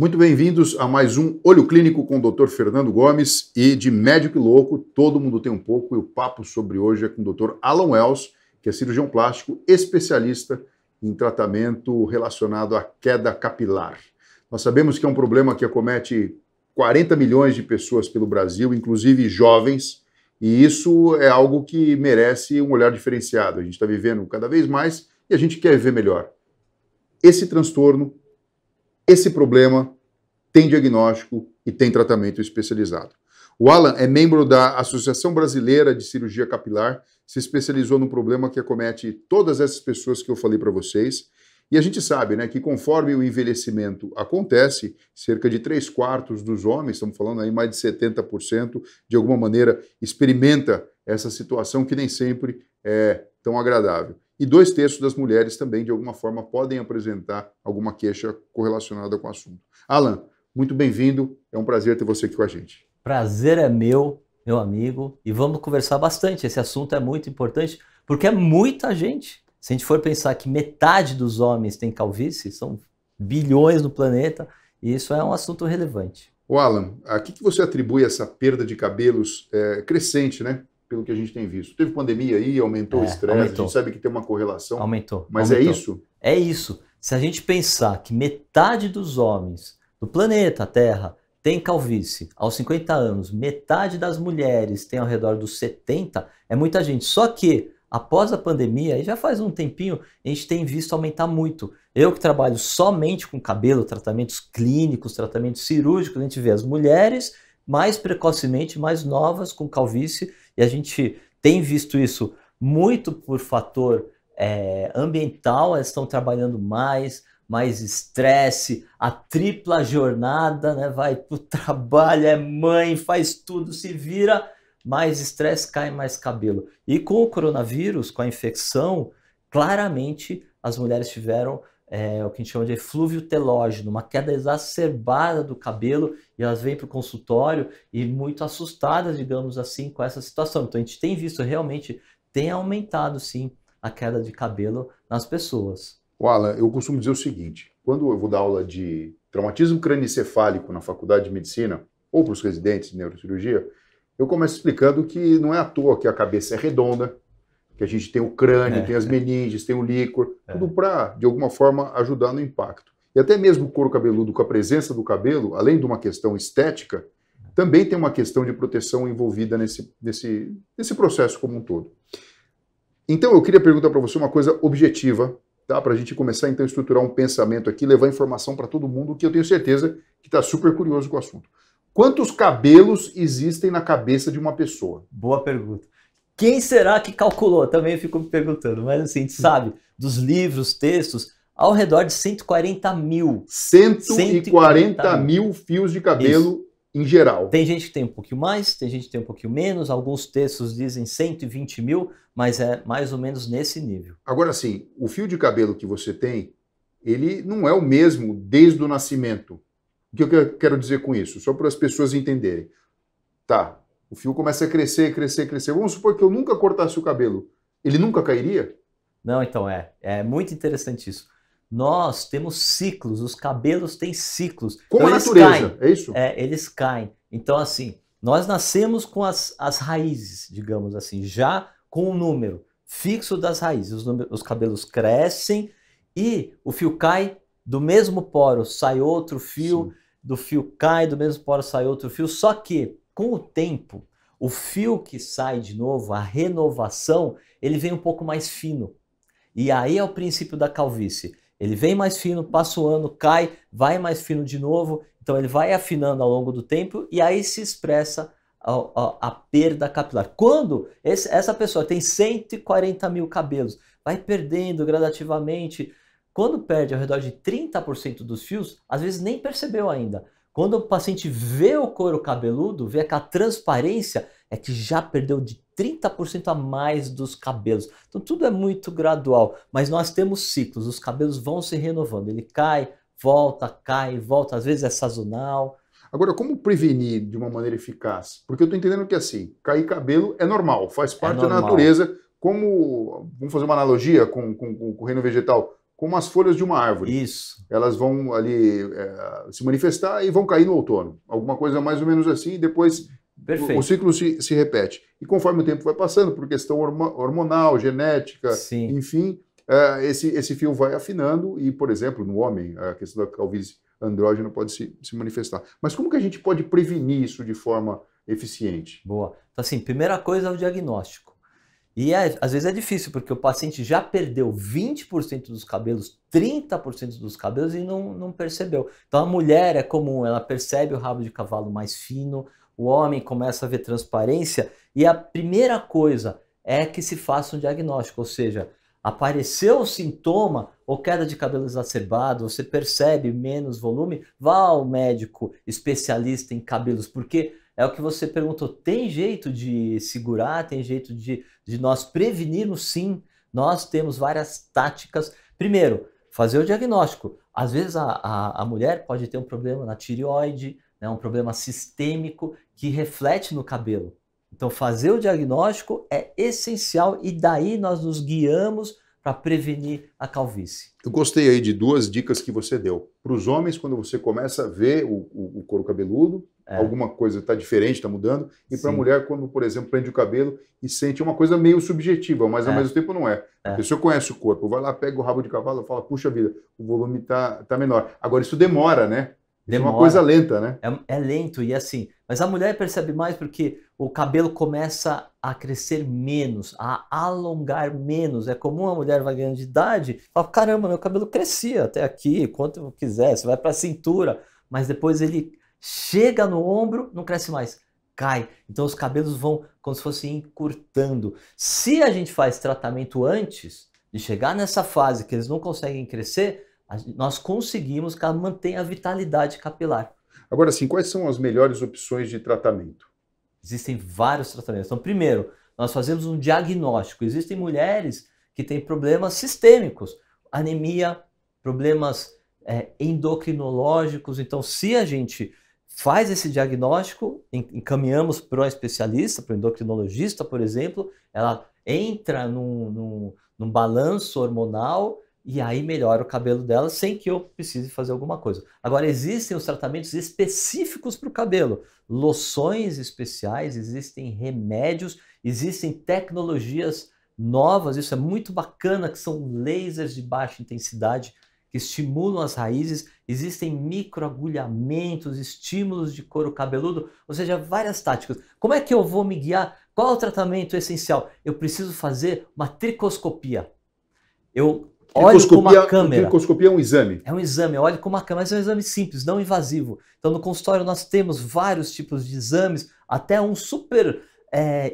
Muito bem-vindos a mais um Olho Clínico com o Dr. Fernando Gomes e de médico e louco, todo mundo tem um pouco, e o papo sobre hoje é com o Dr. Alan Wells, que é cirurgião plástico especialista em tratamento relacionado à queda capilar. Nós sabemos que é um problema que acomete 40 milhões de pessoas pelo Brasil, inclusive jovens, e isso é algo que merece um olhar diferenciado. A gente está vivendo cada vez mais e a gente quer viver melhor. Esse transtorno, esse problema tem diagnóstico e tem tratamento especializado. O Alan é membro da Associação Brasileira de Cirurgia Capilar, se especializou no problema que acomete todas essas pessoas que eu falei para vocês. E a gente sabe, né, que conforme o envelhecimento acontece, cerca de 3/4 dos homens, estamos falando aí mais de 70%, de alguma maneira experimenta essa situação que nem sempre é tão agradável. E 2/3 das mulheres também, de alguma forma, podem apresentar alguma queixa correlacionada com o assunto. Alan, muito bem-vindo, é um prazer ter você aqui com a gente. Prazer é meu amigo, e vamos conversar bastante. Esse assunto é muito importante, porque é muita gente. Se a gente for pensar que metade dos homens tem calvície, são bilhões no planeta, e isso é um assunto relevante. Ô Alan, a que você atribui essa perda de cabelos crescente, né? Pelo que a gente tem visto. Teve pandemia aí, aumentou o estresse, a gente sabe que tem uma correlação. Mas é isso? É isso. Se a gente pensar que metade dos homens do planeta Terra tem calvície aos 50 anos, metade das mulheres tem ao redor dos 70, é muita gente. Só que após a pandemia, e já faz um tempinho, a gente tem visto aumentar muito. Eu que trabalho somente com cabelo, tratamentos clínicos, tratamentos cirúrgicos, a gente vê as mulheres mais precocemente, mais novas com calvície, e a gente tem visto isso muito por fator ambiental, elas estão trabalhando mais estresse, a tripla jornada, né? Vai para o trabalho, é mãe, faz tudo, se vira, mais estresse, cai mais cabelo. E com o coronavírus, com a infecção, claramente as mulheres tiveram o que a gente chama de eflúvio telógeno, uma queda exacerbada do cabelo, e elas vêm para o consultório e muito assustadas, digamos assim, com essa situação. Então a gente tem visto realmente, tem aumentado sim a queda de cabelo nas pessoas. Alan, eu costumo dizer o seguinte, quando eu vou dar aula de traumatismo crânioencefálico na faculdade de medicina, ou para os residentes de neurocirurgia, eu começo explicando que não é à toa que a cabeça é redonda, que a gente tem o crânio, tem as meninges, tem o líquor, tudo para, de alguma forma, ajudar no impacto. E até mesmo o couro cabeludo, com a presença do cabelo, além de uma questão estética, também tem uma questão de proteção envolvida nesse processo como um todo. Então eu queria perguntar para você uma coisa objetiva, tá? Para a gente começar então a estruturar um pensamento aqui, levar informação para todo mundo, que eu tenho certeza que está super curioso com o assunto. Quantos cabelos existem na cabeça de uma pessoa? Boa pergunta. Quem será que calculou? Também fico me perguntando, mas assim, a gente sabe, dos livros, textos, ao redor de 140 mil. 140 mil fios de cabelo em geral. Tem gente que tem um pouquinho mais, tem gente que tem um pouquinho menos, alguns textos dizem 120 mil, mas é mais ou menos nesse nível. Agora sim, o fio de cabelo que você tem, ele não é o mesmo desde o nascimento. O que eu quero dizer com isso? Só para as pessoas entenderem. Tá, o fio começa a crescer, crescer, crescer. Vamos supor que eu nunca cortasse o cabelo. Ele nunca cairia? Não, então é muito interessante isso. Nós temos ciclos, os cabelos têm ciclos. Como então, a natureza, é isso? Eles caem. Então, assim, nós nascemos com as raízes, digamos assim, já com o número fixo das raízes. Os cabelos crescem e o fio cai, do mesmo poro sai outro fio, do fio cai, do mesmo poro sai outro fio, só que com o tempo, o fio que sai de novo, a renovação, ele vem um pouco mais fino. E aí é o princípio da calvície. Ele vem mais fino, passa o ano, cai, vai mais fino de novo, então ele vai afinando ao longo do tempo e aí se expressa a perda capilar. Quando essa pessoa tem 140 mil cabelos, vai perdendo gradativamente, quando perde ao redor de 30% dos fios, às vezes nem percebeu ainda. Quando o paciente vê o couro cabeludo, vê aquela transparência, é que já perdeu de 30% a mais dos cabelos. Então tudo é muito gradual, mas nós temos ciclos, os cabelos vão se renovando. Ele cai, cai, volta, às vezes é sazonal. Agora, como prevenir de uma maneira eficaz? Porque eu estou entendendo que assim, cair cabelo é normal, faz parte da natureza. Como, vamos fazer uma analogia com o reino vegetal, como as folhas de uma árvore. Isso. Elas vão ali se manifestar e vão cair no outono. Alguma coisa mais ou menos assim, e depois o ciclo se repete. E conforme o tempo vai passando, por questão hormonal, genética, Sim. enfim, esse fio vai afinando e, por exemplo, no homem, a questão da calvície andrógena pode se manifestar. Mas como que a gente pode prevenir isso de forma eficiente? Boa. Então, assim, primeira coisa é o diagnóstico. E às vezes é difícil, porque o paciente já perdeu 20% dos cabelos, 30% dos cabelos e não percebeu. Então a mulher é comum, ela percebe o rabo de cavalo mais fino, o homem começa a ver transparência e a primeira coisa é que se faça um diagnóstico, ou seja, apareceu o sintoma ou queda de cabelo exacerbado, você percebe menos volume, vá ao médico especialista em cabelos, porque é o que você perguntou, tem jeito de segurar, tem jeito de nós prevenirmos? Sim, nós temos várias táticas. Primeiro, fazer o diagnóstico. Às vezes a mulher pode ter um problema na tireoide, né, um problema sistêmico que reflete no cabelo. Então fazer o diagnóstico é essencial e daí nós nos guiamos para prevenir a calvície. Eu gostei aí de duas dicas que você deu. Para os homens, quando você começa a ver o couro cabeludo, alguma coisa está diferente, está mudando. E para a mulher, quando, por exemplo, prende o cabelo e sente uma coisa meio subjetiva, mas ao mesmo tempo não é. A pessoa conhece o corpo, vai lá, pega o rabo de cavalo e fala, puxa vida, o volume tá menor. Agora, isso demora, né? Isso é uma coisa lenta, né? É lento e assim, mas a mulher percebe mais porque o cabelo começa a crescer menos, a alongar menos. É comum a mulher vai ganhando de idade e fala, caramba, meu cabelo crescia até aqui, quanto eu quiser, você vai para a cintura, mas depois ele chega no ombro, não cresce mais, cai. Então os cabelos vão como se fossem encurtando. Se a gente faz tratamento antes de chegar nessa fase que eles não conseguem crescer, nós conseguimos que ela mantenha a vitalidade capilar. Agora sim, quais são as melhores opções de tratamento? Existem vários tratamentos. Então, primeiro, nós fazemos um diagnóstico. Existem mulheres que têm problemas sistêmicos, anemia, problemas endocrinológicos. Então, se a gente faz esse diagnóstico, encaminhamos para um especialista, para um endocrinologista, por exemplo, ela entra num balanço hormonal e aí melhora o cabelo dela sem que eu precise fazer alguma coisa. Agora, existem os tratamentos específicos para o cabelo, loções especiais, existem remédios, existem tecnologias novas, isso é muito bacana, que são lasers de baixa intensidade que estimulam as raízes, existem microagulhamentos, estímulos de couro cabeludo, ou seja, várias táticas. Como é que eu vou me guiar? Qual é o tratamento essencial? Eu preciso fazer uma tricoscopia. Eu olho com uma câmera. Tricoscopia é um exame? É um exame, eu olho com uma câmera, mas é um exame simples, não invasivo. Então no consultório nós temos vários tipos de exames, até um super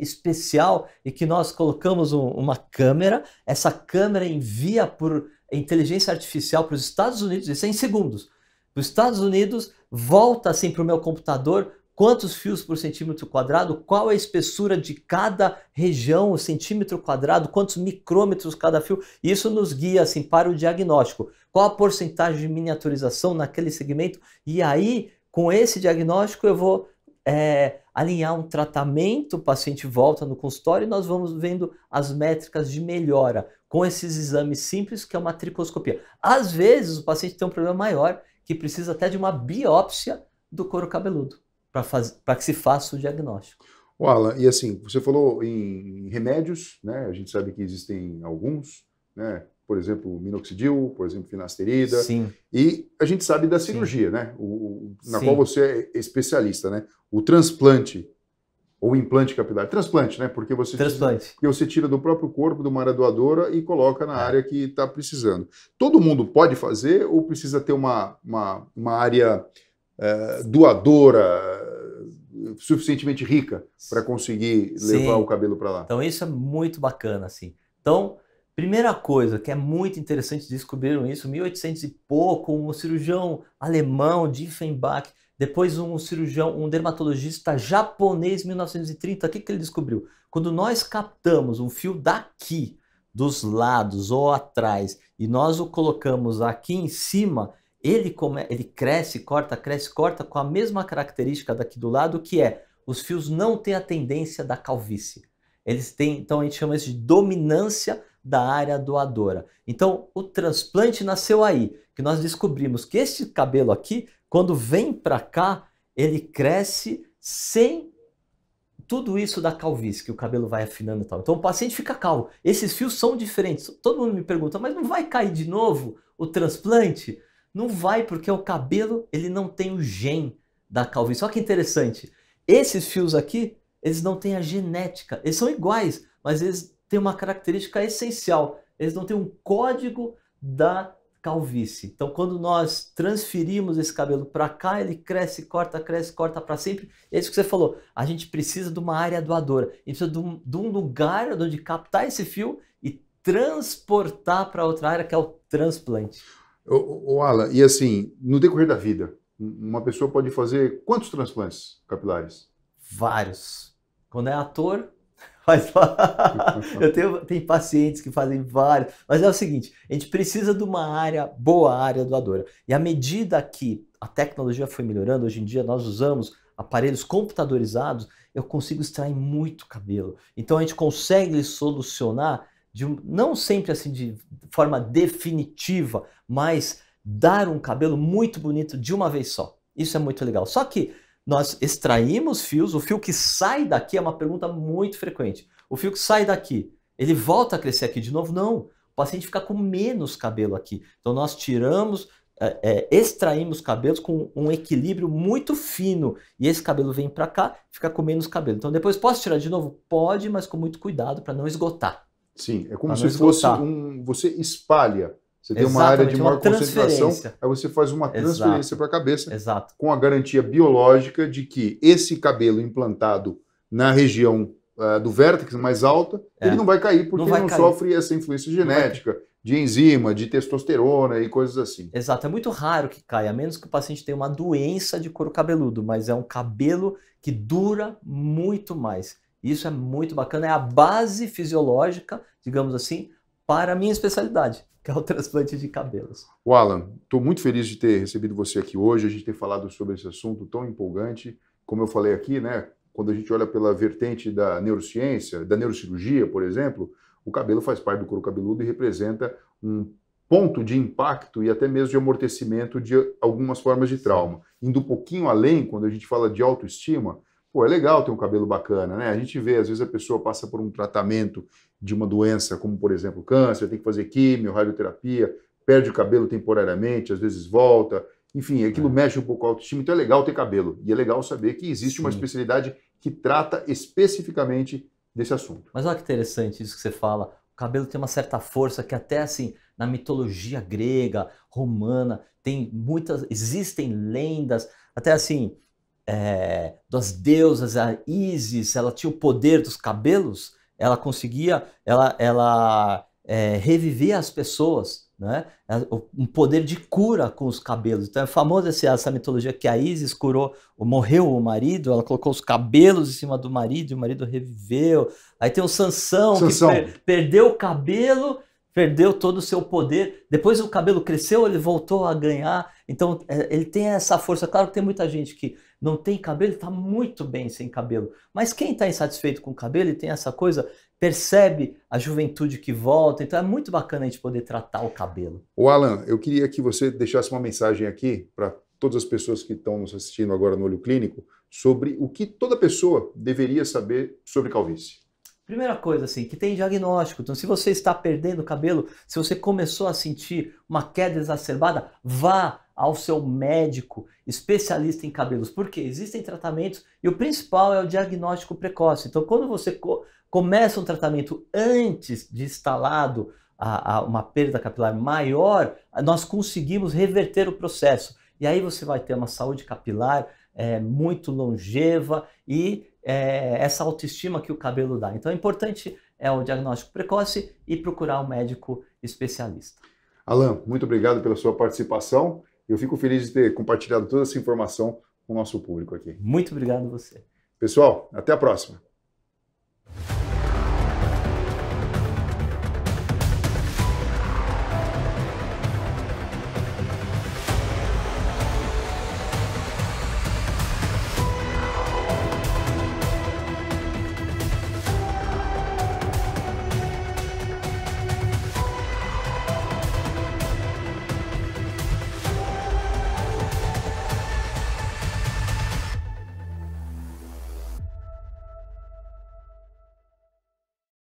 especial, e que nós colocamos uma câmera, essa câmera envia por inteligência artificial para os Estados Unidos, isso é em segundos. Para os Estados Unidos, volta assim para o meu computador, quantos fios por centímetro quadrado, qual é a espessura de cada região, o centímetro quadrado, quantos micrômetros cada fio. Isso nos guia assim, para o diagnóstico. Qual a porcentagem de miniaturização naquele segmento. E aí, com esse diagnóstico, eu vou alinhar um tratamento, o paciente volta no consultório e nós vamos vendo as métricas de melhora com esses exames simples, que é uma tricoscopia. Às vezes, o paciente tem um problema maior, que precisa até de uma biópsia do couro cabeludo, para que se faça o diagnóstico. Alan, e assim, você falou em remédios, né? A gente sabe que existem alguns, né? Por exemplo, minoxidil, por exemplo, finasterida. Sim. E a gente sabe da cirurgia, né? Na qual você é especialista, né? O transplante ou implante capilar. Transplante, né? Porque você tira do próprio corpo, de uma área doadora e coloca na área que está precisando. Todo mundo pode fazer ou precisa ter uma área doadora suficientemente rica para conseguir levar o cabelo para lá? Então isso é muito bacana, assim. Então, primeira coisa que é muito interessante, descobriram isso, 1800 e pouco, um cirurgião alemão, Dieffenbach, depois um dermatologista japonês, 1930, o que ele descobriu? Quando nós captamos um fio daqui, dos lados ou atrás, e nós o colocamos aqui em cima, ele cresce, corta com a mesma característica daqui do lado, que é, os fios não têm a tendência da calvície. Eles têm, então a gente chama isso de dominância da área doadora. Então, o transplante nasceu aí, que nós descobrimos que este cabelo aqui, quando vem para cá, ele cresce sem tudo isso da calvície, que o cabelo vai afinando e tal. Então o paciente fica calvo. Esses fios são diferentes. Todo mundo me pergunta, mas não vai cair de novo o transplante? Não vai, porque o cabelo ele não tem o gene da calvície. Olha que interessante. Esses fios aqui, eles não têm a genética. Eles são iguais, mas eles têm uma característica essencial. Eles não têm um código da calvície. Então, quando nós transferimos esse cabelo para cá, ele cresce, corta para sempre. É isso que você falou. A gente precisa de uma área doadora. A gente precisa de um lugar onde captar esse fio e transportar para outra área, que é o transplante. Ô Alan, e assim, no decorrer da vida, uma pessoa pode fazer quantos transplantes capilares? Vários. Quando é ator, faz. Eu tenho pacientes que fazem vários. Mas é o seguinte, a gente precisa de uma área, boa área doadora. E à medida que a tecnologia foi melhorando, hoje em dia nós usamos aparelhos computadorizados, eu consigo extrair muito cabelo. Então a gente consegue solucionar, não sempre assim de forma definitiva, mas dar um cabelo muito bonito de uma vez só. Isso é muito legal. Só que nós extraímos fios, o fio que sai daqui é uma pergunta muito frequente. O fio que sai daqui, ele volta a crescer aqui de novo? Não, o paciente fica com menos cabelo aqui. Então nós tiramos, extraímos cabelos com um equilíbrio muito fino. E esse cabelo vem para cá, fica com menos cabelo. Então depois posso tirar de novo? Pode, mas com muito cuidado para não esgotar. Sim, é como se fosse você espalha. Você tem uma área de maior concentração, aí você faz uma transferência para a cabeça. Exato. Com a garantia biológica de que esse cabelo implantado na região do vértex mais alta, ele não vai cair porque ele não sofre essa influência genética, de enzima, de testosterona e coisas assim. Exato, é muito raro que caia, a menos que o paciente tenha uma doença de couro cabeludo, mas é um cabelo que dura muito mais. Isso é muito bacana, é a base fisiológica, digamos assim, para a minha especialidade, que é o transplante de cabelos. O Alan, estou muito feliz de ter recebido você aqui hoje, a gente ter falado sobre esse assunto tão empolgante. Como eu falei aqui, né, quando a gente olha pela vertente da neurociência, da neurocirurgia, por exemplo, o cabelo faz parte do couro cabeludo e representa um ponto de impacto e até mesmo de amortecimento de algumas formas de trauma. Indo um pouquinho além, quando a gente fala de autoestima, pô, é legal ter um cabelo bacana, né? A gente vê, às vezes a pessoa passa por um tratamento de uma doença, como por exemplo câncer, tem que fazer químio, radioterapia, perde o cabelo temporariamente, às vezes volta, enfim, aquilo mexe um pouco com a autoestima, então é legal ter cabelo. E é legal saber que existe uma especialidade que trata especificamente desse assunto. Mas olha que interessante isso que você fala, o cabelo tem uma certa força que até assim, na mitologia grega, romana, existem lendas, até assim, das deusas, a Ísis, ela tinha o poder dos cabelos, ela conseguia, reviver as pessoas, né? Um poder de cura com os cabelos. Então é famosa essa mitologia que a Ísis morreu o marido, ela colocou os cabelos em cima do marido e o marido reviveu. Aí tem o Sansão. Que perdeu o cabelo, perdeu todo o seu poder. Depois o cabelo cresceu, ele voltou a ganhar. Então ele tem essa força. Claro que tem muita gente que não tem cabelo, está muito bem sem cabelo. Mas quem está insatisfeito com o cabelo e tem essa coisa, percebe a juventude que volta. Então é muito bacana a gente poder tratar o cabelo. O Alan, eu queria que você deixasse uma mensagem aqui para todas as pessoas que estão nos assistindo agora no Olho Clínico sobre o que toda pessoa deveria saber sobre calvície. Primeira coisa, assim, que tem diagnóstico. Então, se você está perdendo cabelo, se você começou a sentir uma queda exacerbada, vá ao seu médico especialista em cabelos. Porque existem tratamentos e o principal é o diagnóstico precoce. Então, quando você começa um tratamento antes de instalado uma perda capilar maior, nós conseguimos reverter o processo. E aí você vai ter uma saúde capilar muito longeva e essa autoestima que o cabelo dá. Então é importante o diagnóstico precoce e procurar um médico especialista. Alan, muito obrigado pela sua participação. Eu fico feliz de ter compartilhado toda essa informação com o nosso público aqui. Muito obrigado a você. Pessoal, até a próxima.